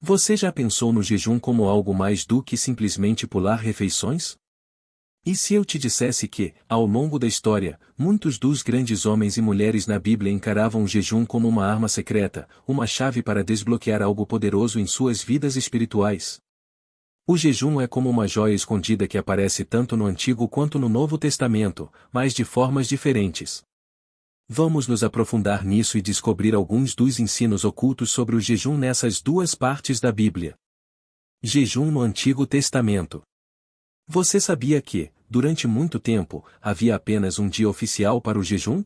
Você já pensou no jejum como algo mais do que simplesmente pular refeições? E se eu te dissesse que, ao longo da história, muitos dos grandes homens e mulheres na Bíblia encaravam o jejum como uma arma secreta, uma chave para desbloquear algo poderoso em suas vidas espirituais? O jejum é como uma joia escondida que aparece tanto no Antigo quanto no Novo Testamento, mas de formas diferentes. Vamos nos aprofundar nisso e descobrir alguns dos ensinos ocultos sobre o jejum nessas duas partes da Bíblia. Jejum no Antigo Testamento. Você sabia que, durante muito tempo, havia apenas um dia oficial para o jejum?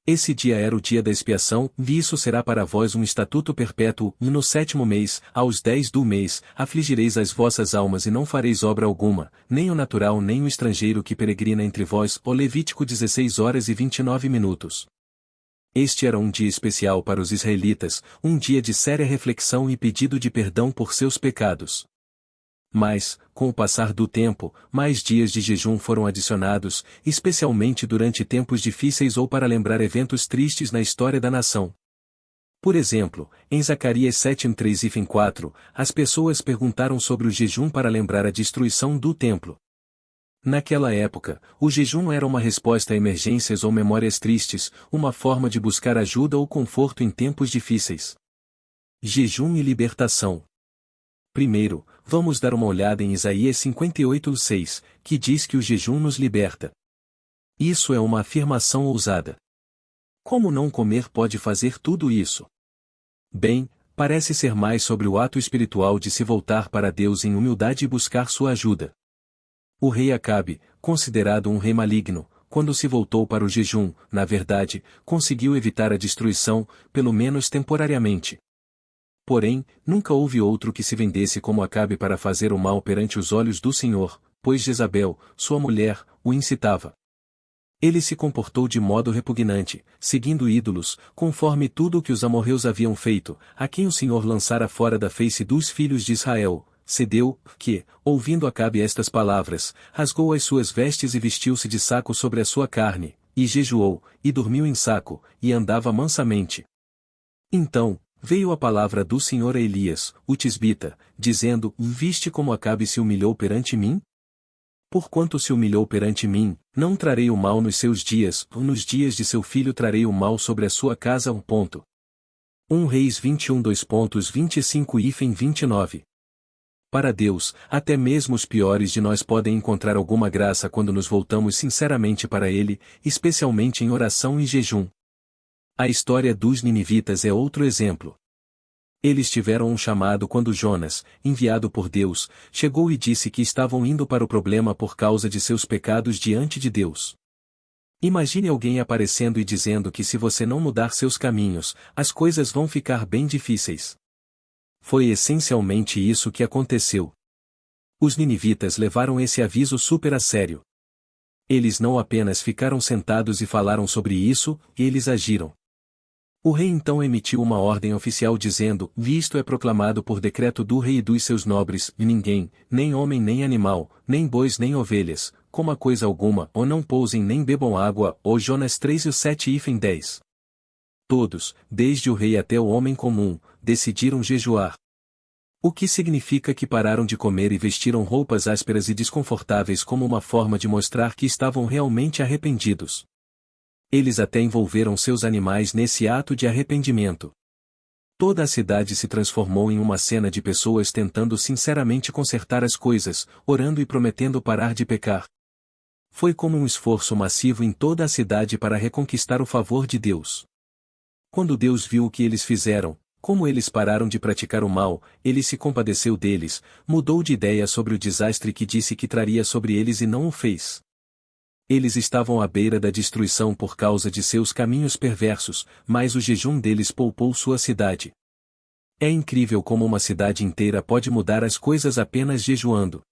Esse dia era o dia da expiação, e isso será para vós um estatuto perpétuo, e no 7º mês, aos 10 do mês, afligireis as vossas almas e não fareis obra alguma, nem o natural nem o estrangeiro que peregrina entre vós. O Levítico 16h29. Este era um dia especial para os israelitas, um dia de séria reflexão e pedido de perdão por seus pecados. Mas, com o passar do tempo, mais dias de jejum foram adicionados, especialmente durante tempos difíceis ou para lembrar eventos tristes na história da nação. Por exemplo, em Zacarias 7:3-4, as pessoas perguntaram sobre o jejum para lembrar a destruição do templo. Naquela época, o jejum era uma resposta a emergências ou memórias tristes, uma forma de buscar ajuda ou conforto em tempos difíceis. Jejum e libertação. Primeiro, vamos dar uma olhada em Isaías 58:6, que diz que o jejum nos liberta. Isso é uma afirmação ousada. Como não comer pode fazer tudo isso? Bem, parece ser mais sobre o ato espiritual de se voltar para Deus em humildade e buscar sua ajuda. O rei Acabe, considerado um rei maligno, quando se voltou para o jejum, na verdade, conseguiu evitar a destruição, pelo menos temporariamente. Porém, nunca houve outro que se vendesse como Acabe para fazer o mal perante os olhos do Senhor, pois Jezabel, sua mulher, o incitava. Ele se comportou de modo repugnante, seguindo ídolos, conforme tudo o que os amorreus haviam feito, a quem o Senhor lançara fora da face dos filhos de Israel. Cedeu, que, ouvindo Acabe estas palavras, rasgou as suas vestes e vestiu-se de saco sobre a sua carne, e jejuou, e dormiu em saco, e andava mansamente. Então, veio a palavra do Senhor a Elias, o tisbita, dizendo: Viste como Acabe se humilhou perante mim? Porquanto se humilhou perante mim, não trarei o mal nos seus dias, ou nos dias de seu filho trarei o mal sobre a sua casa. 1 Reis 21:25-29. Para Deus, até mesmo os piores de nós podem encontrar alguma graça quando nos voltamos sinceramente para Ele, especialmente em oração e jejum. A história dos ninivitas é outro exemplo. Eles tiveram um chamado quando Jonas, enviado por Deus, chegou e disse que estavam indo para o problema por causa de seus pecados diante de Deus. Imagine alguém aparecendo e dizendo que se você não mudar seus caminhos, as coisas vão ficar bem difíceis. Foi essencialmente isso que aconteceu. Os ninivitas levaram esse aviso super a sério. Eles não apenas ficaram sentados e falaram sobre isso, eles agiram. O rei então emitiu uma ordem oficial dizendo: Isto é proclamado por decreto do rei e dos seus nobres, e ninguém, nem homem nem animal, nem bois nem ovelhas, coma coisa alguma, ou não pousem nem bebam água. Ou Jonas 3:7-10. Todos, desde o rei até o homem comum, decidiram jejuar. O que significa que pararam de comer e vestiram roupas ásperas e desconfortáveis como uma forma de mostrar que estavam realmente arrependidos. Eles até envolveram seus animais nesse ato de arrependimento. Toda a cidade se transformou em uma cena de pessoas tentando sinceramente consertar as coisas, orando e prometendo parar de pecar. Foi como um esforço massivo em toda a cidade para reconquistar o favor de Deus. Quando Deus viu o que eles fizeram, como eles pararam de praticar o mal, ele se compadeceu deles, mudou de ideia sobre o desastre que disse que traria sobre eles e não o fez. Eles estavam à beira da destruição por causa de seus caminhos perversos, mas o jejum deles poupou sua cidade. É incrível como uma cidade inteira pode mudar as coisas apenas jejuando.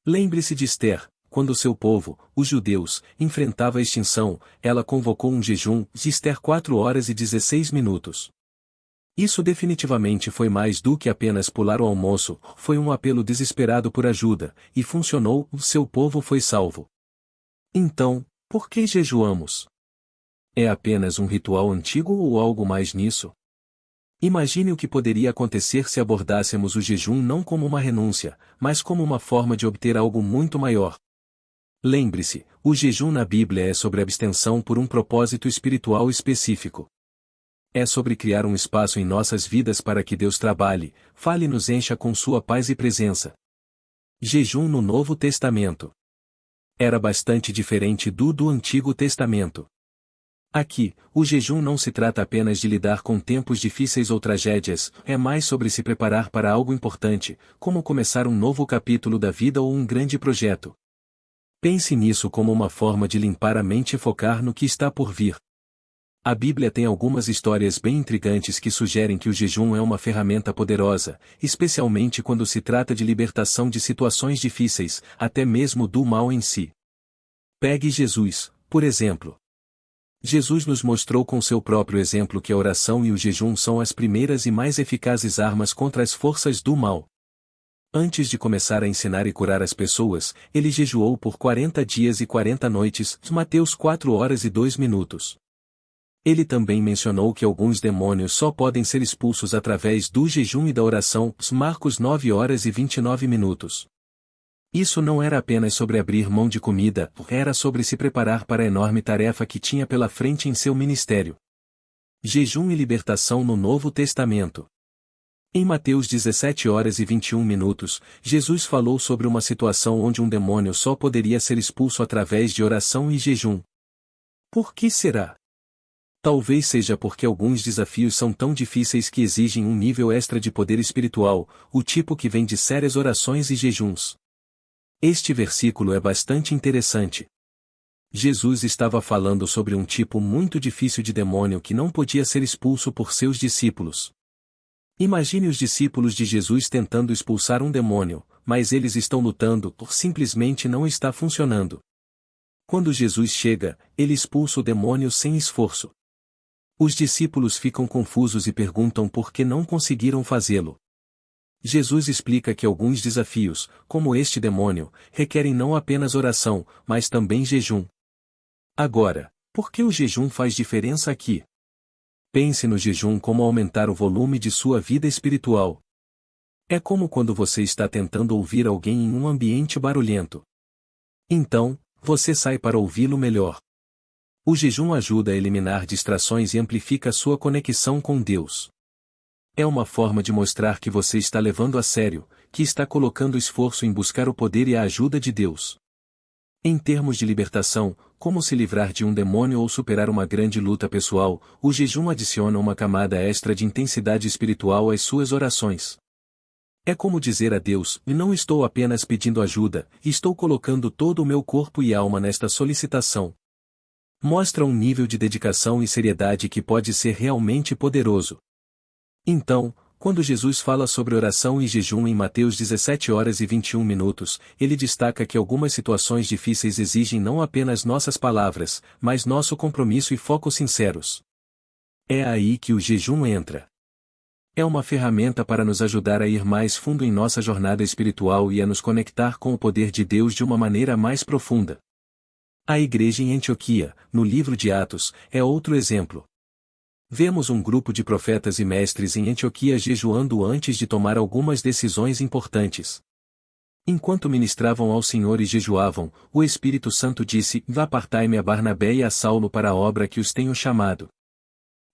Lembre-se de Esther. Quando seu povo, os judeus, enfrentava a extinção, ela convocou um jejum de Esther 4h16. Isso definitivamente foi mais do que apenas pular o almoço, foi um apelo desesperado por ajuda, e funcionou, seu povo foi salvo. Então, por que jejuamos? É apenas um ritual antigo ou algo mais nisso? Imagine o que poderia acontecer se abordássemos o jejum não como uma renúncia, mas como uma forma de obter algo muito maior. Lembre-se, o jejum na Bíblia é sobre abstenção por um propósito espiritual específico. É sobre criar um espaço em nossas vidas para que Deus trabalhe, fale e nos encha com sua paz e presença. Jejum no Novo Testamento. Era bastante diferente do Antigo Testamento. Aqui, o jejum não se trata apenas de lidar com tempos difíceis ou tragédias, é mais sobre se preparar para algo importante, como começar um novo capítulo da vida ou um grande projeto. Pense nisso como uma forma de limpar a mente e focar no que está por vir. A Bíblia tem algumas histórias bem intrigantes que sugerem que o jejum é uma ferramenta poderosa, especialmente quando se trata de libertação de situações difíceis, até mesmo do mal em si. Pegue Jesus, por exemplo. Jesus nos mostrou com seu próprio exemplo que a oração e o jejum são as primeiras e mais eficazes armas contra as forças do mal. Antes de começar a ensinar e curar as pessoas, ele jejuou por 40 dias e 40 noites, Mateus 4 horas e 2 minutos. Ele também mencionou que alguns demônios só podem ser expulsos através do jejum e da oração, Marcos 9 horas e 29 minutos. Isso não era apenas sobre abrir mão de comida, era sobre se preparar para a enorme tarefa que tinha pela frente em seu ministério. Jejum e libertação no Novo Testamento. Em Mateus 17 horas e 21 minutos, Jesus falou sobre uma situação onde um demônio só poderia ser expulso através de oração e jejum. Por que será? Talvez seja porque alguns desafios são tão difíceis que exigem um nível extra de poder espiritual, o tipo que vem de sérias orações e jejuns. Este versículo é bastante interessante. Jesus estava falando sobre um tipo muito difícil de demônio que não podia ser expulso por seus discípulos. Imagine os discípulos de Jesus tentando expulsar um demônio, mas eles estão lutando por simplesmente não está funcionando. Quando Jesus chega, ele expulsa o demônio sem esforço. Os discípulos ficam confusos e perguntam por que não conseguiram fazê-lo. Jesus explica que alguns desafios, como este demônio, requerem não apenas oração, mas também jejum. Agora, por que o jejum faz diferença aqui? Pense no jejum como aumentar o volume de sua vida espiritual. É como quando você está tentando ouvir alguém em um ambiente barulhento. Então, você sai para ouvi-lo melhor. O jejum ajuda a eliminar distrações e amplifica sua conexão com Deus. É uma forma de mostrar que você está levando a sério, que está colocando esforço em buscar o poder e a ajuda de Deus. Em termos de libertação, como se livrar de um demônio ou superar uma grande luta pessoal, o jejum adiciona uma camada extra de intensidade espiritual às suas orações. É como dizer a Deus, não estou apenas pedindo ajuda, estou colocando todo o meu corpo e alma nesta solicitação. Mostra um nível de dedicação e seriedade que pode ser realmente poderoso. Então, quando Jesus fala sobre oração e jejum em Mateus 17 horas e 21 minutos, ele destaca que algumas situações difíceis exigem não apenas nossas palavras, mas nosso compromisso e foco sinceros. É aí que o jejum entra. É uma ferramenta para nos ajudar a ir mais fundo em nossa jornada espiritual e a nos conectar com o poder de Deus de uma maneira mais profunda. A igreja em Antioquia, no livro de Atos, é outro exemplo. Vemos um grupo de profetas e mestres em Antioquia jejuando antes de tomar algumas decisões importantes. Enquanto ministravam ao Senhor e jejuavam, o Espírito Santo disse: Vá apartai-me a Barnabé e a Saulo para a obra que os tenho chamado.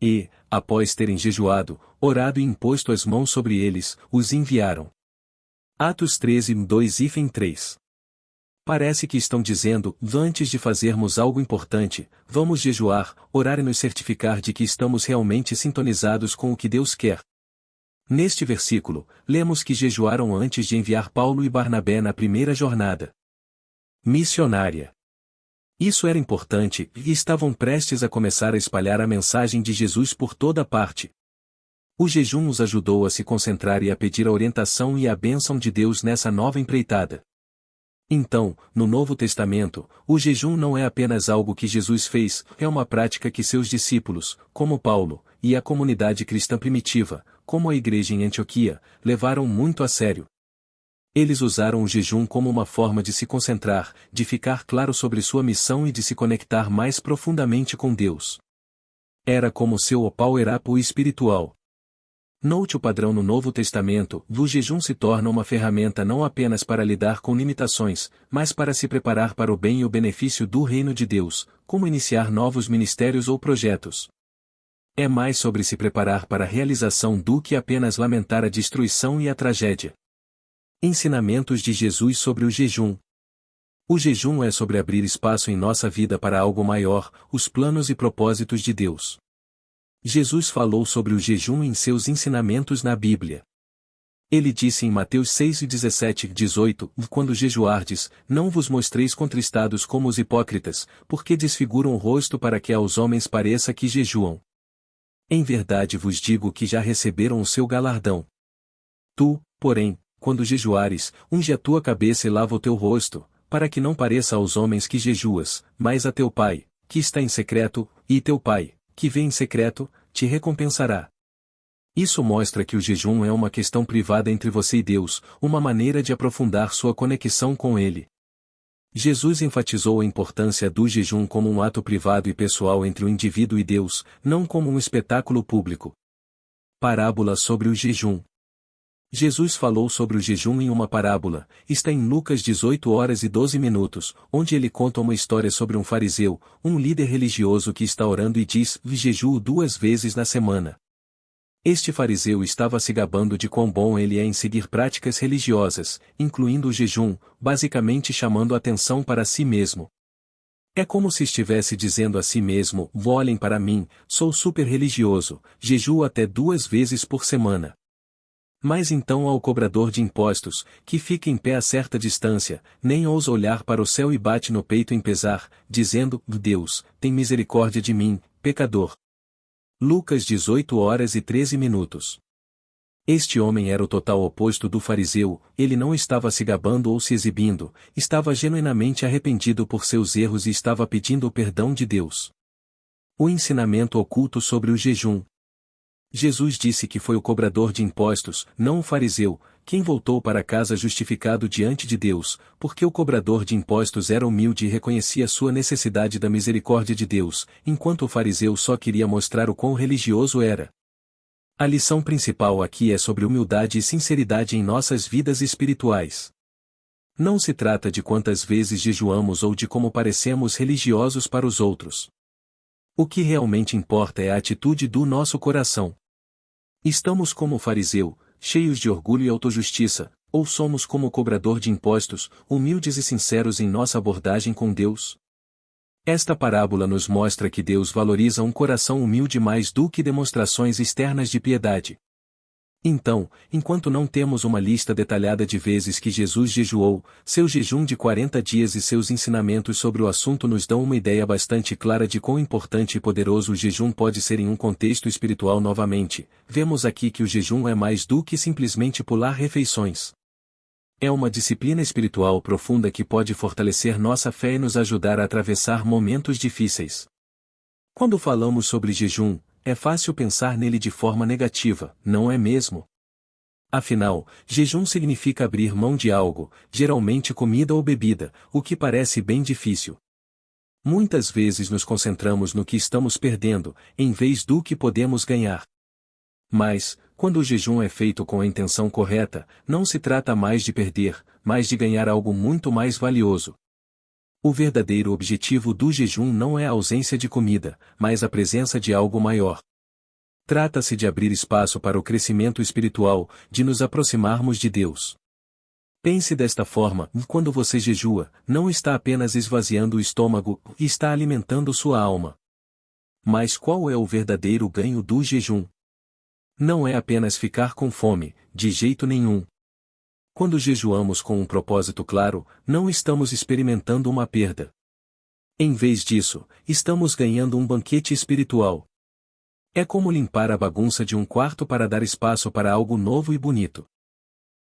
E, após terem jejuado, orado e imposto as mãos sobre eles, os enviaram. Atos 13, 2-3. Parece que estão dizendo, antes de fazermos algo importante, vamos jejuar, orar e nos certificar de que estamos realmente sintonizados com o que Deus quer. Neste versículo, lemos que jejuaram antes de enviar Paulo e Barnabé na primeira jornada missionária. Isso era importante, e estavam prestes a começar a espalhar a mensagem de Jesus por toda parte. O jejum os ajudou a se concentrar e a pedir a orientação e a bênção de Deus nessa nova empreitada. Então, no Novo Testamento, o jejum não é apenas algo que Jesus fez, é uma prática que seus discípulos, como Paulo, e a comunidade cristã primitiva, como a igreja em Antioquia, levaram muito a sério. Eles usaram o jejum como uma forma de se concentrar, de ficar claro sobre sua missão e de se conectar mais profundamente com Deus. Era como seu power-up espiritual. Note o padrão no Novo Testamento: o jejum se torna uma ferramenta não apenas para lidar com limitações, mas para se preparar para o bem e o benefício do reino de Deus, como iniciar novos ministérios ou projetos. É mais sobre se preparar para a realização do que apenas lamentar a destruição e a tragédia. Ensinamentos de Jesus sobre o jejum. O jejum é sobre abrir espaço em nossa vida para algo maior, os planos e propósitos de Deus. Jesus falou sobre o jejum em seus ensinamentos na Bíblia. Ele disse em Mateus 6:17-18: Quando jejuardes, não vos mostreis contristados como os hipócritas, porque desfiguram o rosto para que aos homens pareça que jejuam. Em verdade vos digo que já receberam o seu galardão. Tu, porém, quando jejuares, unge a tua cabeça e lava o teu rosto, para que não pareça aos homens que jejuas, mas a teu Pai, que está em secreto, e teu Pai, que vê em secreto, te recompensará. Isso mostra que o jejum é uma questão privada entre você e Deus, uma maneira de aprofundar sua conexão com Ele. Jesus enfatizou a importância do jejum como um ato privado e pessoal entre o indivíduo e Deus, não como um espetáculo público. Parábola sobre o jejum. Jesus falou sobre o jejum em uma parábola, está em Lucas 18:12, onde ele conta uma história sobre um fariseu, um líder religioso que está orando e diz: jejuo 2 vezes na semana. Este fariseu estava se gabando de quão bom ele é em seguir práticas religiosas, incluindo o jejum, basicamente chamando a atenção para si mesmo. É como se estivesse dizendo a si mesmo: olhem para mim, sou super religioso, jejuo até 2 vezes por semana. Mas então ao cobrador de impostos, que fica em pé a certa distância, nem ousa olhar para o céu e bate no peito em pesar, dizendo: Deus, tem misericórdia de mim, pecador. Lucas 18:13. Este homem era o total oposto do fariseu, ele não estava se gabando ou se exibindo, estava genuinamente arrependido por seus erros e estava pedindo o perdão de Deus. O ensinamento oculto sobre o jejum. Jesus disse que foi o cobrador de impostos, não o fariseu, quem voltou para casa justificado diante de Deus, porque o cobrador de impostos era humilde e reconhecia sua necessidade da misericórdia de Deus, enquanto o fariseu só queria mostrar o quão religioso era. A lição principal aqui é sobre humildade e sinceridade em nossas vidas espirituais. Não se trata de quantas vezes jejuamos ou de como parecemos religiosos para os outros. O que realmente importa é a atitude do nosso coração. Estamos como o fariseu, cheios de orgulho e autojustiça, ou somos como o cobrador de impostos, humildes e sinceros em nossa abordagem com Deus? Esta parábola nos mostra que Deus valoriza um coração humilde mais do que demonstrações externas de piedade. Então, enquanto não temos uma lista detalhada de vezes que Jesus jejuou, seu jejum de 40 dias e seus ensinamentos sobre o assunto nos dão uma ideia bastante clara de quão importante e poderoso o jejum pode ser em um contexto espiritual novamente. Vemos aqui que o jejum é mais do que simplesmente pular refeições. É uma disciplina espiritual profunda que pode fortalecer nossa fé e nos ajudar a atravessar momentos difíceis. Quando falamos sobre jejum, é fácil pensar nele de forma negativa, não é mesmo? Afinal, jejum significa abrir mão de algo, geralmente comida ou bebida, o que parece bem difícil. Muitas vezes nos concentramos no que estamos perdendo, em vez do que podemos ganhar. Mas, quando o jejum é feito com a intenção correta, não se trata mais de perder, mas de ganhar algo muito mais valioso. O verdadeiro objetivo do jejum não é a ausência de comida, mas a presença de algo maior. Trata-se de abrir espaço para o crescimento espiritual, de nos aproximarmos de Deus. Pense desta forma: quando você jejua, não está apenas esvaziando o estômago, está alimentando sua alma. Mas qual é o verdadeiro ganho do jejum? Não é apenas ficar com fome, de jeito nenhum. Quando jejuamos com um propósito claro, não estamos experimentando uma perda. Em vez disso, estamos ganhando um banquete espiritual. É como limpar a bagunça de um quarto para dar espaço para algo novo e bonito.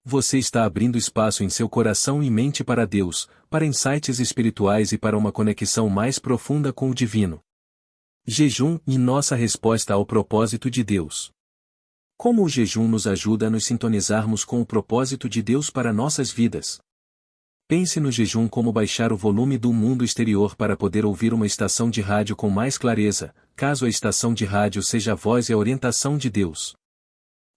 Você está abrindo espaço em seu coração e mente para Deus, para insights espirituais e para uma conexão mais profunda com o divino. Jejum e nossa resposta ao propósito de Deus. Como o jejum nos ajuda a nos sintonizarmos com o propósito de Deus para nossas vidas? Pense no jejum como baixar o volume do mundo exterior para poder ouvir uma estação de rádio com mais clareza, caso a estação de rádio seja a voz e a orientação de Deus.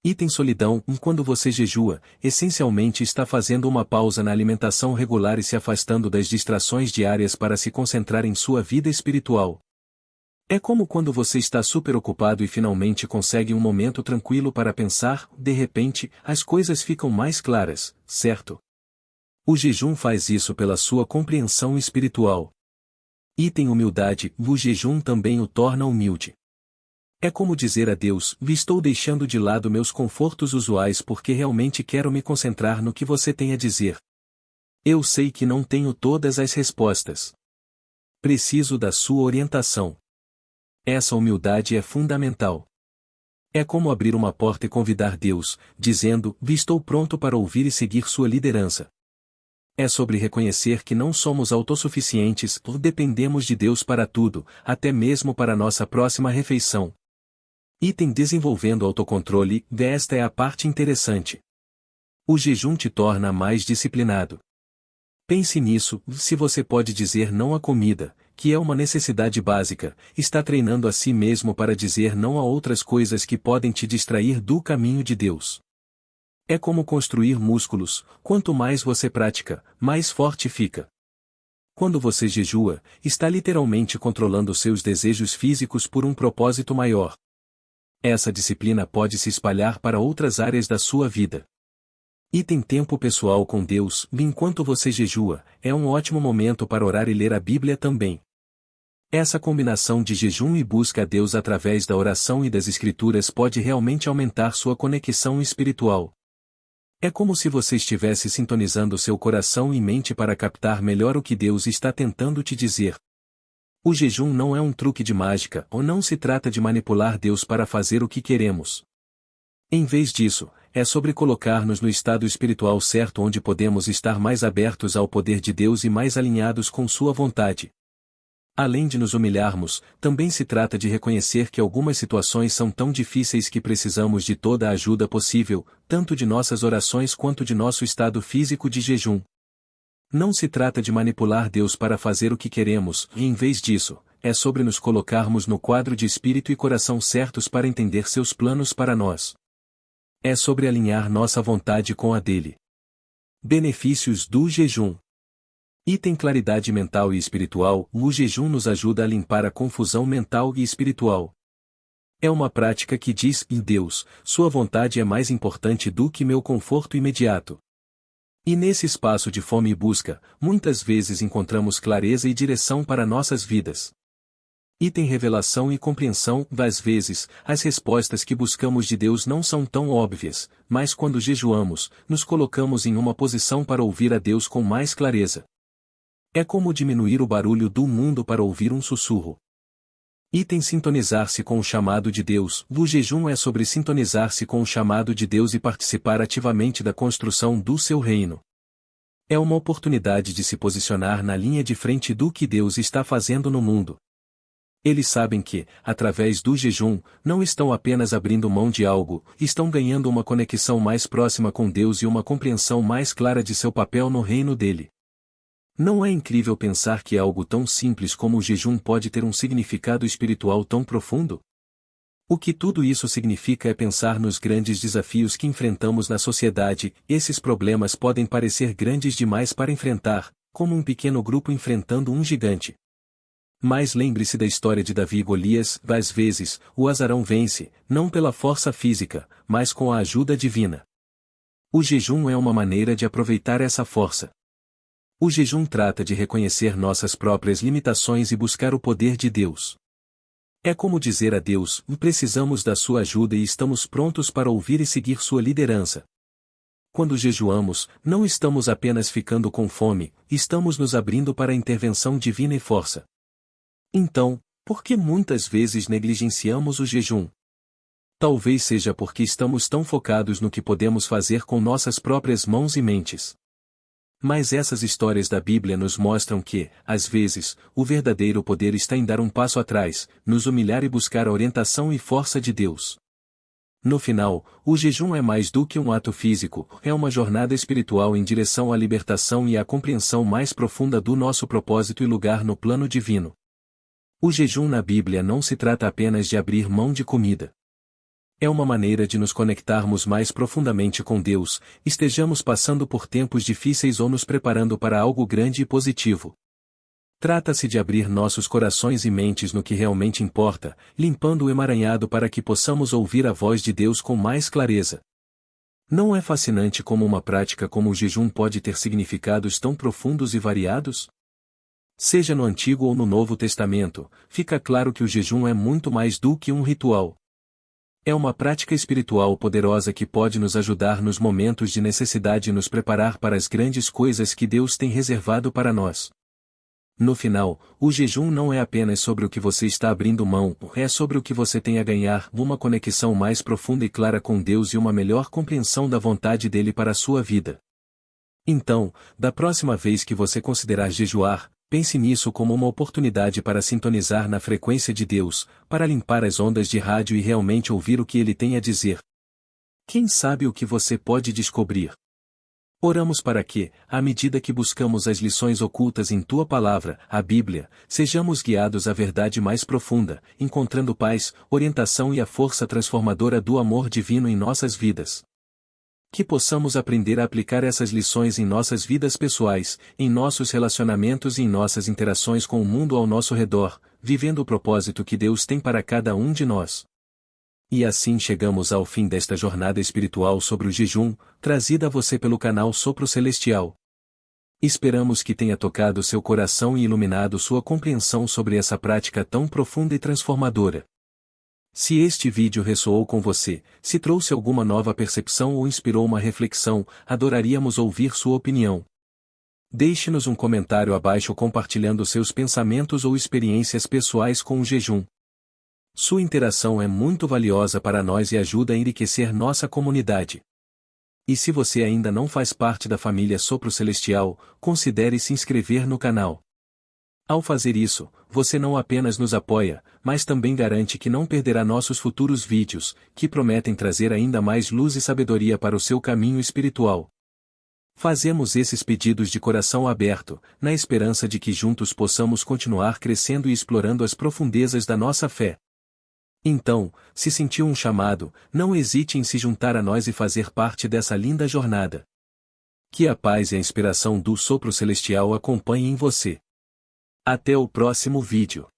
Item solidão. Quando você jejua, essencialmente está fazendo uma pausa na alimentação regular e se afastando das distrações diárias para se concentrar em sua vida espiritual. É como quando você está super ocupado e finalmente consegue um momento tranquilo para pensar, de repente, as coisas ficam mais claras, certo? O jejum faz isso pela sua compreensão espiritual. Item humildade. O jejum também o torna humilde. É como dizer a Deus: estou deixando de lado meus confortos usuais porque realmente quero me concentrar no que você tem a dizer. Eu sei que não tenho todas as respostas. Preciso da sua orientação. Essa humildade é fundamental. É como abrir uma porta e convidar Deus, dizendo: estou pronto para ouvir e seguir sua liderança. É sobre reconhecer que não somos autossuficientes, dependemos de Deus para tudo, até mesmo para nossa próxima refeição. Item desenvolvendo autocontrole. Esta é a parte interessante. O jejum te torna mais disciplinado. Pense nisso. Se você pode dizer não à comida, que é uma necessidade básica, está treinando a si mesmo para dizer não a outras coisas que podem te distrair do caminho de Deus. É como construir músculos. Quanto mais você pratica, mais forte fica. Quando você jejua, está literalmente controlando seus desejos físicos por um propósito maior. Essa disciplina pode se espalhar para outras áreas da sua vida. Item tempo pessoal com Deus. Enquanto você jejua, é um ótimo momento para orar e ler a Bíblia também. Essa combinação de jejum e busca a Deus através da oração e das Escrituras pode realmente aumentar sua conexão espiritual. É como se você estivesse sintonizando seu coração e mente para captar melhor o que Deus está tentando te dizer. O jejum não é um truque de mágica, ou não se trata de manipular Deus para fazer o que queremos. Em vez disso, é sobre colocar-nos no estado espiritual certo onde podemos estar mais abertos ao poder de Deus e mais alinhados com sua vontade. Além de nos humilharmos, também se trata de reconhecer que algumas situações são tão difíceis que precisamos de toda a ajuda possível, tanto de nossas orações quanto de nosso estado físico de jejum. Não se trata de manipular Deus para fazer o que queremos, e em vez disso, é sobre nos colocarmos no quadro de espírito e coração certos para entender seus planos para nós. É sobre alinhar nossa vontade com a dele. Benefícios do jejum. Item claridade mental e espiritual. O jejum nos ajuda a limpar a confusão mental e espiritual. É uma prática que diz: em Deus, sua vontade é mais importante do que meu conforto imediato. E nesse espaço de fome e busca, muitas vezes encontramos clareza e direção para nossas vidas. Item revelação e compreensão. Às vezes, as respostas que buscamos de Deus não são tão óbvias, mas quando jejuamos, nos colocamos em uma posição para ouvir a Deus com mais clareza. É como diminuir o barulho do mundo para ouvir um sussurro. Item sintonizar-se com o chamado de Deus. O jejum é sobre sintonizar-se com o chamado de Deus e participar ativamente da construção do seu reino. É uma oportunidade de se posicionar na linha de frente do que Deus está fazendo no mundo. Eles sabem que, através do jejum, não estão apenas abrindo mão de algo, estão ganhando uma conexão mais próxima com Deus e uma compreensão mais clara de seu papel no reino dele. Não é incrível pensar que algo tão simples como o jejum pode ter um significado espiritual tão profundo? O que tudo isso significa é pensar nos grandes desafios que enfrentamos na sociedade. Esses problemas podem parecer grandes demais para enfrentar, como um pequeno grupo enfrentando um gigante. Mas lembre-se da história de Davi e Golias. Às vezes, o azarão vence, não pela força física, mas com a ajuda divina. O jejum é uma maneira de aproveitar essa força. O jejum trata de reconhecer nossas próprias limitações e buscar o poder de Deus. É como dizer a Deus: precisamos da sua ajuda e estamos prontos para ouvir e seguir sua liderança. Quando jejuamos, não estamos apenas ficando com fome, estamos nos abrindo para a intervenção divina e força. Então, por que muitas vezes negligenciamos o jejum? Talvez seja porque estamos tão focados no que podemos fazer com nossas próprias mãos e mentes. Mas essas histórias da Bíblia nos mostram que, às vezes, o verdadeiro poder está em dar um passo atrás, nos humilhar e buscar a orientação e força de Deus. No final, o jejum é mais do que um ato físico, é uma jornada espiritual em direção à libertação e à compreensão mais profunda do nosso propósito e lugar no plano divino. O jejum na Bíblia não se trata apenas de abrir mão de comida. É uma maneira de nos conectarmos mais profundamente com Deus, estejamos passando por tempos difíceis ou nos preparando para algo grande e positivo. Trata-se de abrir nossos corações e mentes no que realmente importa, limpando o emaranhado para que possamos ouvir a voz de Deus com mais clareza. Não é fascinante como uma prática como o jejum pode ter significados tão profundos e variados? Seja no Antigo ou no Novo Testamento, fica claro que o jejum é muito mais do que um ritual. É uma prática espiritual poderosa que pode nos ajudar nos momentos de necessidade e nos preparar para as grandes coisas que Deus tem reservado para nós. No final, o jejum não é apenas sobre o que você está abrindo mão, é sobre o que você tem a ganhar, uma conexão mais profunda e clara com Deus e uma melhor compreensão da vontade dele para a sua vida. Então, da próxima vez que você considerar jejuar, pense nisso como uma oportunidade para sintonizar na frequência de Deus, para limpar as ondas de rádio e realmente ouvir o que ele tem a dizer. Quem sabe o que você pode descobrir? Oramos para que, à medida que buscamos as lições ocultas em Tua Palavra, a Bíblia, sejamos guiados à verdade mais profunda, encontrando paz, orientação e a força transformadora do amor divino em nossas vidas. Que possamos aprender a aplicar essas lições em nossas vidas pessoais, em nossos relacionamentos e em nossas interações com o mundo ao nosso redor, vivendo o propósito que Deus tem para cada um de nós. E assim chegamos ao fim desta jornada espiritual sobre o jejum, trazida a você pelo canal Sopro Celestial. Esperamos que tenha tocado seu coração e iluminado sua compreensão sobre essa prática tão profunda e transformadora. Se este vídeo ressoou com você, se trouxe alguma nova percepção ou inspirou uma reflexão, adoraríamos ouvir sua opinião. Deixe-nos um comentário abaixo compartilhando seus pensamentos ou experiências pessoais com o jejum. Sua interação é muito valiosa para nós e ajuda a enriquecer nossa comunidade. E se você ainda não faz parte da família Sopro Celestial, considere se inscrever no canal. Ao fazer isso, você não apenas nos apoia, mas também garante que não perderá nossos futuros vídeos, que prometem trazer ainda mais luz e sabedoria para o seu caminho espiritual. Fazemos esses pedidos de coração aberto, na esperança de que juntos possamos continuar crescendo e explorando as profundezas da nossa fé. Então, se sentiu um chamado, não hesite em se juntar a nós e fazer parte dessa linda jornada. Que a paz e a inspiração do Sopro Celestial acompanhem você. Até o próximo vídeo.